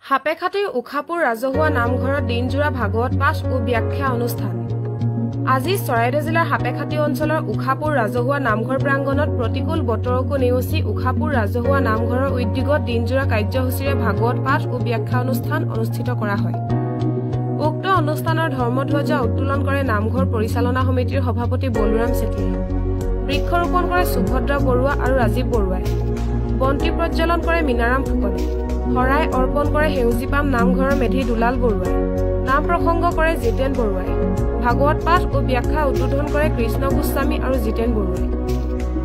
হাপেখাটিৰ উখাপুৰ ৰাজহুৱা নামঘৰত দিনজোৰা ভাগৱত পাঠ ও ব্যাখ্যা অনুষ্ঠান। আজি চৰাইদেউ জিলাৰ হাপেখাটি অঞ্চলৰ উখাপুৰ ৰাজহুৱা নামঘৰ প্ৰাংগণত প্ৰতিকূল বতৰকো নেওচি উখাপুৰ ৰাজহুৱা নামঘৰৰ উদ্যোগত দিনজোৰা কাৰ্যসূচীৰে ভাগৱত পাঠ ও ব্যাখ্যা অনুষ্ঠান অনুষ্ঠিত কৰা হয়। উক্ত অনুষ্ঠানৰ ধৰ্মধ্বজা উত্তোলন কৰে নামঘৰ পৰিচালনা সমিতিৰ সভাপতি বলুৰাম চেতিয়াই। বৃক্ষৰোপণ কৰে সুভদ্ৰা বৰুৱা আৰু ৰাজীৱ বৰুৱাই। বন্তি প্ৰজ্বলন কৰে মীনাৰাম ফুকনে। শৰাই অৰ্পণ কৰে সেউজীপাম নামঘৰৰ মেধি দুলাল বৰুৱাই। নাম প্ৰসংগ কৰে জিতেন বৰুৱাই। ভাগৱত পাঠ ও ব্যাখ্যা উদ্বোধন কৰে কৃষ্ণ গোস্বামী আৰু জিতেন বৰুৱাই।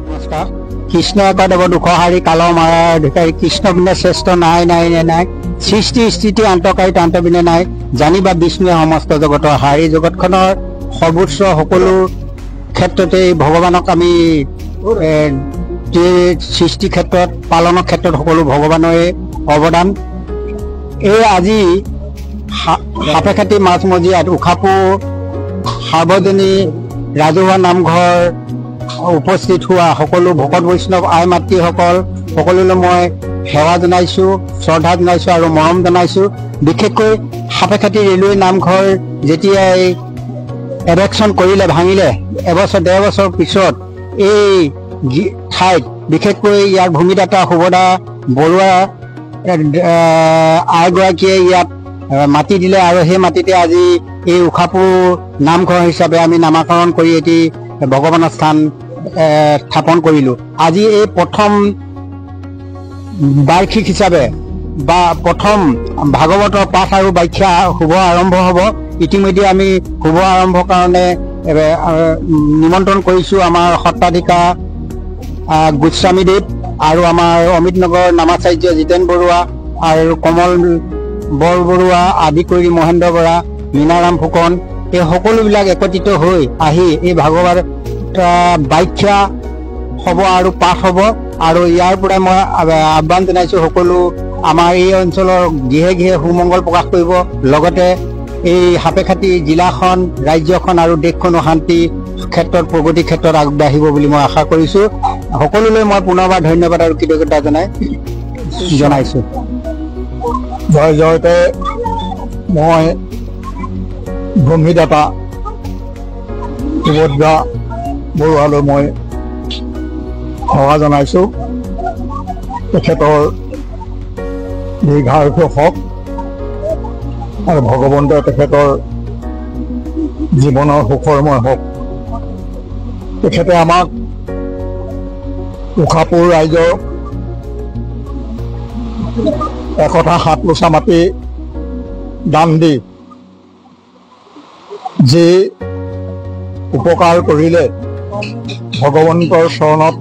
নমস্কাৰ। কৃষ্ণ একাদেৱ দুখহাৰী কালৰ মাৰাৰ অধিকাৰী কৃষ্ণ বিনে শ্ৰেষ্ঠ নাই নাই নে নাই, সৃষ্টি স্থিতি অন্তকাৰী তান্ত বিনে নাই, জানিবা বিষ্ণুৱে সমস্ত জগতৰ হাৰী। জগতখনৰ সৰ্বোচ্চ সকলো ক্ষেত্ৰতে ভগৱানক আমি সৃষ্টি ক্ষেত্ৰত পালনৰ ক্ষেত্ৰত সকলো ভগৱানৰে অৱদান। এই আজি হাপেখাটি মাজমজিয়াত উখাপুৰ সাৰ্বজনীন ৰাজহুৱা নামঘৰ উপস্থিত হোৱা সকলো ভকত বৈষ্ণৱ আই মাতৃসকল সকলোলৈ মই সেৱা জনাইছোঁ, শ্ৰদ্ধা জনাইছোঁ আৰু মৰম জনাইছোঁ। বিশেষকৈ হাপেখাটি ৰেলৱে নামঘৰ যেতিয়াই এৰেকশ্যন কৰিলে, ভাঙিলে, এবছৰ ডেৰ বছৰ পিছত এই ঠাইত বিশেষকৈ ইয়াৰ ভূমিদাতা সুভদ্ৰা বৰুৱা আইগৰাকীয়ে ইয়াত মাটি দিলে আৰু সেই মাটিতে আজি এই উখাপুৰ নামঘৰ হিচাপে আমি নামাকৰণ কৰি এটি ভগৱানৰ স্থান স্থাপন কৰিলোঁ। আজি এই প্ৰথম বাৰ্ষিক হিচাপে বা প্ৰথম ভাগৱতৰ পাঠ আৰু ব্যাখ্যা শুভ আৰম্ভ হ'ব। ইতিমধ্যে আমি শুভ আৰম্ভৰ কাৰণে নিমন্ত্ৰণ কৰিছোঁ আমাৰ সত্ৰাধিকাৰ গোস্বামীদেৱ আৰু আমাৰ অমিতনগৰ নামাচাৰ্য জিতেন বৰুৱা আৰু কমল বৰবৰুৱা আদি কৰি মহেন্দ্ৰ বৰা, মীনাৰাম ফুকন, এই সকলোবিলাক একত্ৰিত হৈ আহি এই ভাগৱত ব্যাখ্যা হ'ব আৰু পাঠ হ'ব। আৰু ইয়াৰ পৰাই মই আহ্বান জনাইছোঁ সকলো আমাৰ এই অঞ্চলৰ গৃহে গৃহে সুমংগল প্ৰকাশ কৰিব, লগতে এই হাপেখাটি জিলাখন, ৰাজ্যখন আৰু দেশখনো শান্তি ক্ষেত্ৰত প্ৰগতি ক্ষেত্ৰত আগবাঢ়িব বুলি মই আশা কৰিছোঁ। সকলোলৈ মই পুনৰবাৰ ধন্যবাদ আৰু কৃতজ্ঞতা জনাইছোঁ। জয় জয়তে মই ভূমিদাতা সুভদ্ৰা বৰুৱালৈ মই সেৱা জনাইছোঁ। তেখেতৰ দীৰ্ঘায়ু হওক আৰু ভগৱন্তই তেখেতৰ জীৱনৰ সুখৰময় হওক। তেখেতে আমাক উখাপুৰ ৰাইজৰ একথা হাত লোচা মাটি দান দি যি উপকাৰ কৰিলে, ভগৱন্তৰ চৰণত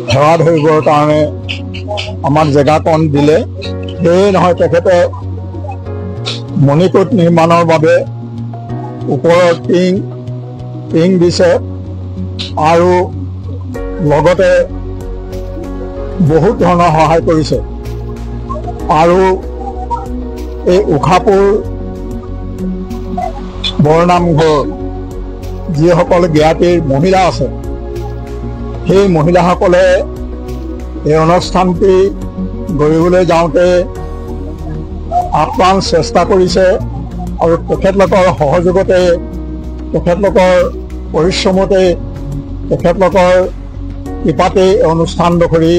সেৱা ধৰিবৰ কাৰণে আমাক জেগাকণ দিলে। সেয়ে নহয়, তেখেতে মণিকূট নিৰ্মাণৰ বাবে ওপৰৰ টিং দিছে আৰু লগতে বহুত ধৰণৰ সহায় কৰিছে। আৰু এই উখাপুৰ বৰনামঘৰ যিসকল জ্ঞাতিৰ মহিলা আছে, সেই মহিলাসকলে এই অনুষ্ঠানটি গঢ়িবলৈ যাওঁতে আপ্ৰাণ চেষ্টা কৰিছে আৰু তেখেতলোকৰ সহযোগতে, তেখেতলোকৰ পৰিশ্ৰমতে, তেখেতলোকৰ কৃপাতে অনুষ্ঠানডোখৰি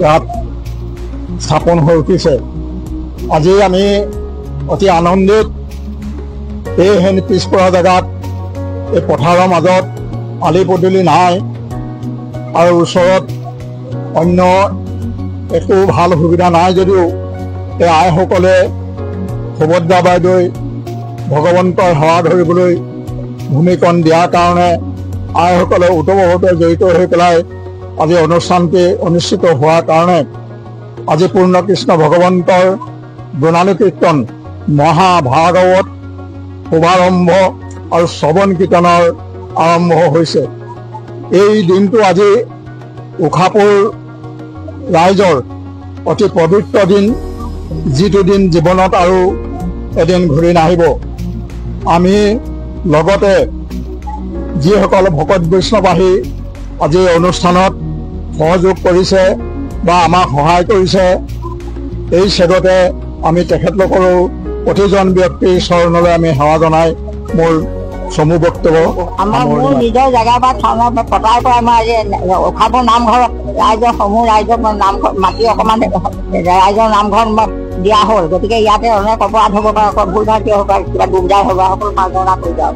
ইয়াত স্থাপন হৈ উঠিছে। আজি আমি অতি আনন্দিত। এইখিনি পিছপৰা জেগাত, এই পথাৰৰ মাজত আলি পদূলি নাই আৰু ওচৰত অন্য একো ভাল সুবিধা নাই যদিও এই আইসকলে সুভদ্ৰা বাইদেৱে ভগৱন্তৰ সেৱা ধৰিবলৈ ভূমিকণ দিয়াৰ কাৰণে আইসকলে ওতঃপ্ৰোতভাৱে জড়িত হৈ পেলাই আজি অনুষ্ঠানটি অনুষ্ঠিত হোৱাৰ কাৰণে আজি পূৰ্ণ কৃষ্ণ ভগৱন্তৰ গুণানু কীৰ্তন মহাভাগৱত শুভাৰম্ভ আৰু শ্ৰৱণ কীৰ্তনৰ আৰম্ভ হৈছে। এই দিনটো আজি উখাপুৰ ৰাইজৰ অতি পবিত্ৰ দিন, যিটো দিন জীৱনত আৰু এদিন ঘূৰি নাহিব। আমি লগতে যিসকল ভকত বৈষ্ণৱ আহি আজি অনুষ্ঠানত সহযোগ কৰিছে বা আমাক সহায় কৰিছে, এই চেগতে আমি তেখেতলোকৰো প্ৰতিজন ব্যক্তিৰ চৰণলৈ আমি সেৱা জনাই মোৰ চমু বক্তব্য আমাৰ মোৰ নিজৰ জেগা বা থানা পতাৰ পৰা আমাৰ উখাপুৰ নামঘৰত ৰাইজৰ সমূহ ৰাইজক নামঘৰ মাটি অকণমান ৰাইজৰ নামঘৰত দিয়া হ'ল। গতিকে ইয়াতে অনেক অপৰাধ হ'ব পাৰে, ভুল ভ্ৰান্তি হ'ব পাৰে, কিবা দুৰ্যায় হ'ব পাৰে, সকলো মাৰ্জনা কৰি যাওক।